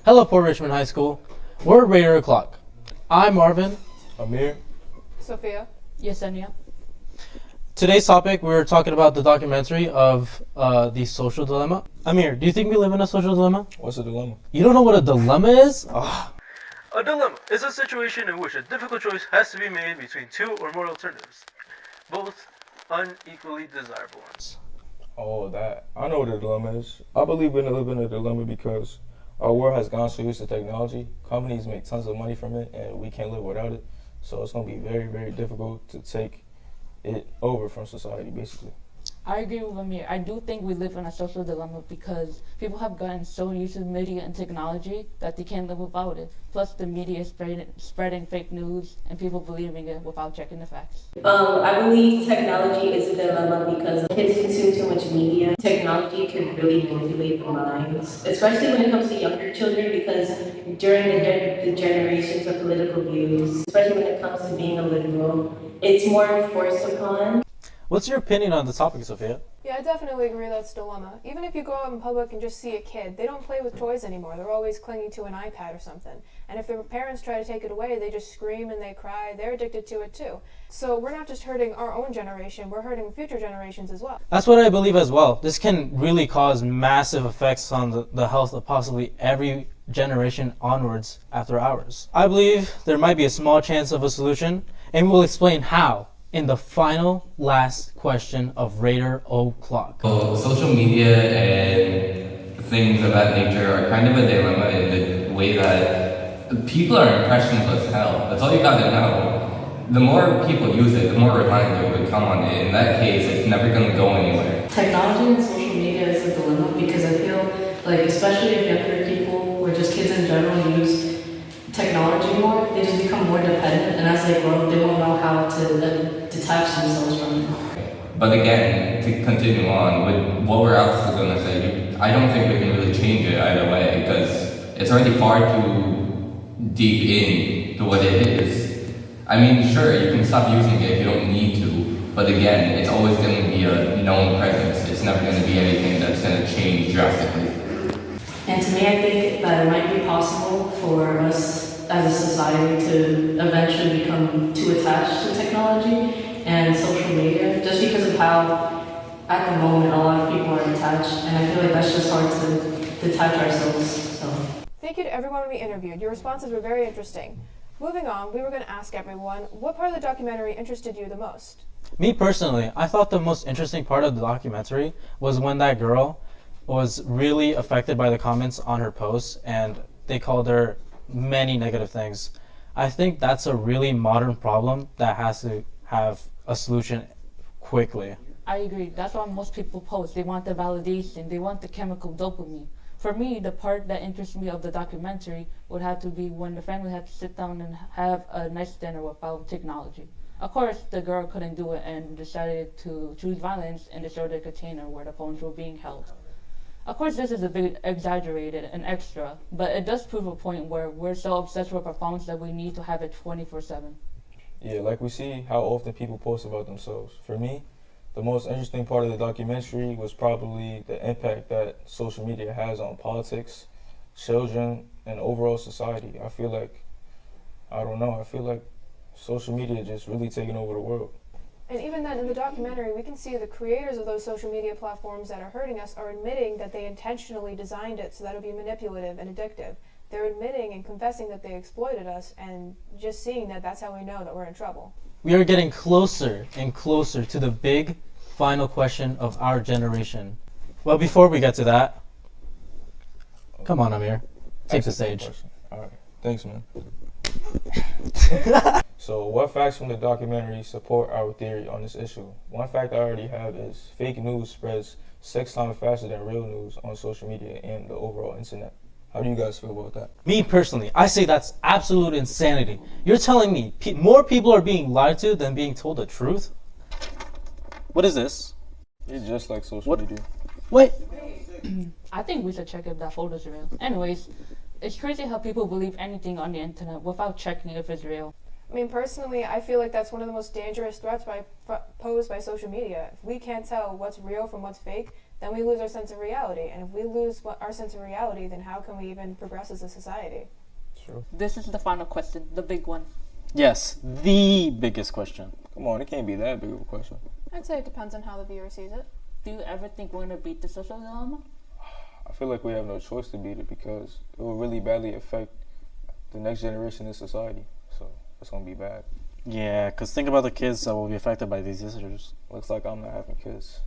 Hello, Port Richmond High School. We're at Radar O'Clock. I'm Marvin. Amir. Sophia. Yesenia. Today's topic, we're talking about the documentary of the social dilemma. Amir, do you think we live in a social dilemma? What's a dilemma? You don't know what a dilemma is? Oh. A dilemma is a situation in which a difficult choice has to be made between two or more alternatives, both unequally desirable ones. Oh, that. I know what a dilemma is. I believe we live in a dilemma because our world has gone so used to technology. Companies make tons of money from it, and we can't live without it. So it's going to be very, very difficult to take it over from society, basically. I agree with Amir. I do think we live in a social dilemma because people have gotten so used to media and technology that they can't live without it. Plus, the media is spreading fake news and people believing it without checking the facts. I believe technology is a dilemma because kids consume too much media. Technology can really manipulate the minds, especially when it comes to younger children, because during the generations of political views, especially when it comes to being a liberal, it's more forced upon. What's your opinion on the topic, Sophia? Yeah, I definitely agree that's a dilemma. Even if you go out in public and just see a kid, they don't play with toys anymore. They're always clinging to an iPad or something. And if their parents try to take it away, they just scream and they cry. They're addicted to it too. So we're not just hurting our own generation, we're hurting future generations as well. That's what I believe as well. This can really cause massive effects on the health of possibly every generation onwards after ours. I believe there might be a small chance of a solution, and we'll explain how in the final last question of Radar O'Clock. So social media and things of that nature are kind of a dilemma in the way that people are impressionable as hell. That's all you gotta know. The more people use it, the more reliant they'll become on it. In that case, it's never gonna go anywhere. Technology and social media is a dilemma because I feel like, especially if younger people or just kids in general use technology more, they just become more dependent, and as they grow up, they won't know how to detach themselves from it. But again, to continue on with what we're also gonna say, I don't think we can really change it either way because it's already far too deep in to what it is. I mean, sure, you can stop using it if you don't need to, but again, it's always gonna be a known presence. It's never gonna be anything that's gonna change drastically. And to me, I think that it might be possible for us as a society to eventually become too attached to technology and social media, just because of how, at the moment, a lot of people are attached, and I feel like that's just hard to detach ourselves. So. Thank you to everyone we interviewed. Your responses were very interesting. Moving on, we were going to ask everyone, what part of the documentary interested you the most? Me personally, I thought the most interesting part of the documentary was when that girl was really affected by the comments on her posts and they called her many negative things. I think that's a really modern problem that has to have a solution quickly. I agree. That's why most people post. They want the validation. They want the chemical dopamine. For me, the part that interests me of the documentary would have to be when the family had to sit down and have a nice dinner without technology. Of course, the girl couldn't do it and decided to choose violence and destroy the container where the phones were being held. Of course, this is a bit exaggerated and extra, but it does prove a point where we're so obsessed with our phones that we need to have it 24/7. Yeah, like we see how often people post about themselves. For me, the most interesting part of the documentary was probably the impact that social media has on politics, children, and overall society. I feel like social media just really taking over the world. And even then, in the documentary, we can see the creators of those social media platforms that are hurting us are admitting that they intentionally designed it so that it would be manipulative and addictive. They're admitting and confessing that they exploited us, and just seeing that, that's how we know that we're in trouble. We are getting closer and closer to the big final question of our generation. Well, before we get to that, come on, Amir. Take the stage. All right. Thanks, man. So, what facts from the documentary support our theory on this issue? One fact I already have is fake news spreads 6 times faster than real news on social media and the overall internet. How do you guys feel about that? Me personally, I say that's absolute insanity. You're telling me more people are being lied to than being told the truth? What is this? It's just like social media. Wait. I think we should check if that photo's real. Anyways, it's crazy how people believe anything on the internet without checking if it's real. I mean, personally, I feel like that's one of the most dangerous threats posed by social media. If we can't tell what's real from what's fake, then we lose our sense of reality. And if we lose our sense of reality, then how can we even progress as a society? True. This is the final question, the big one. Yes, the biggest question. Come on, it can't be that big of a question. I'd say it depends on how the viewer sees it. Do you ever think we're gonna beat the social dilemma? I feel like we have no choice to beat it because it will really badly affect the next generation in society. So it's gonna be bad. Yeah, because think about the kids that will be affected by these issues. Looks like I'm not having kids.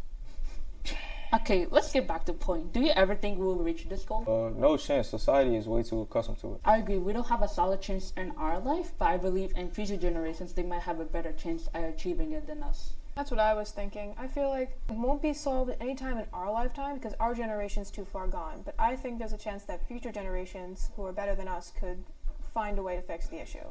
Okay, let's get back to the point. Do you ever think we'll reach this goal? No chance. Society is way too accustomed to it. I agree, we don't have a solid chance in our life, but I believe in future generations they might have a better chance at achieving it than us. That's what I was thinking. I feel like it won't be solved at any time in our lifetime because our generation's too far gone. But I think there's a chance that future generations who are better than us could find a way to fix the issue.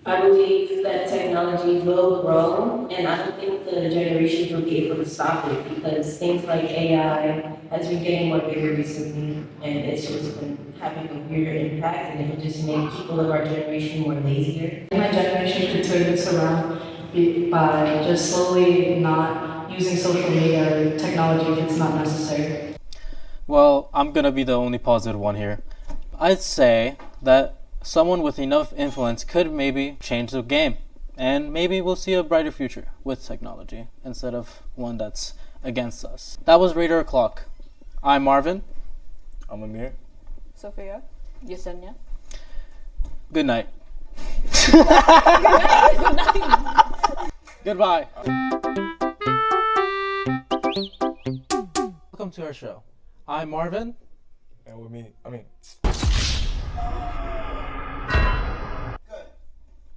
I believe that technology will grow, and I don't think the generations will be able to stop it because things like AI has been getting more bigger recently, and it's just been having a weird impact, and it will just make people of our generation more lazier. My generation could turn this around by just slowly not using social media or technology if it's not necessary. Well, I'm going to be the only positive one here. I'd say that someone with enough influence could maybe change the game. And maybe we'll see a brighter future with technology instead of one that's against us. That was Radar O'Clock. I'm Marvin. I'm Amir. Sophia? Yesenia? Good night. Goodbye. Welcome to our show. I'm Marvin. And with me,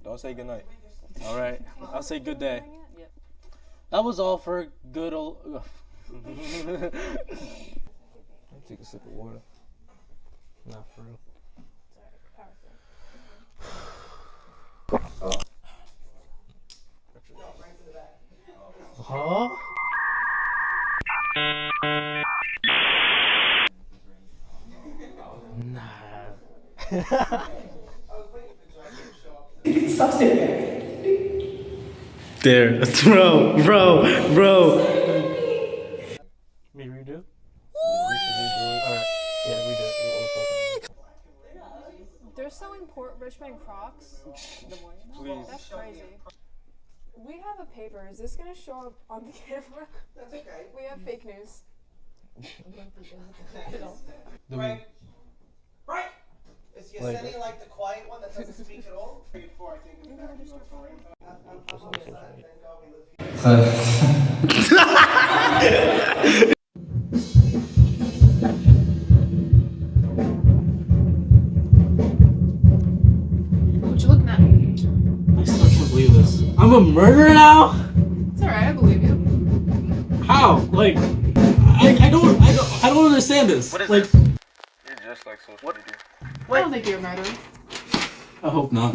don't say goodnight. All right. I'll say good day. Yep. That was all for good old... Take a sip of water. Not for real. Huh? Nah. Stop sitting there. There. Bro. Me redo? Alright. Yeah, redo it. They're selling Port Richmond Crocs. Please. That's crazy. We have a paper. Is this going to show up on the camera? That's okay. We have fake news. Do we... Right. Is Like- Yesenia like the quiet one that doesn't speak at all? 3 and 4, I think. Is back. I'm always glad. Thank God we live here. What you looking at? I still can't believe this. I'm a murderer now? It's alright, I believe you. How? Like, I don't understand this. What is like, this? You're just like social media. I don't think you're a murderer. I hope not.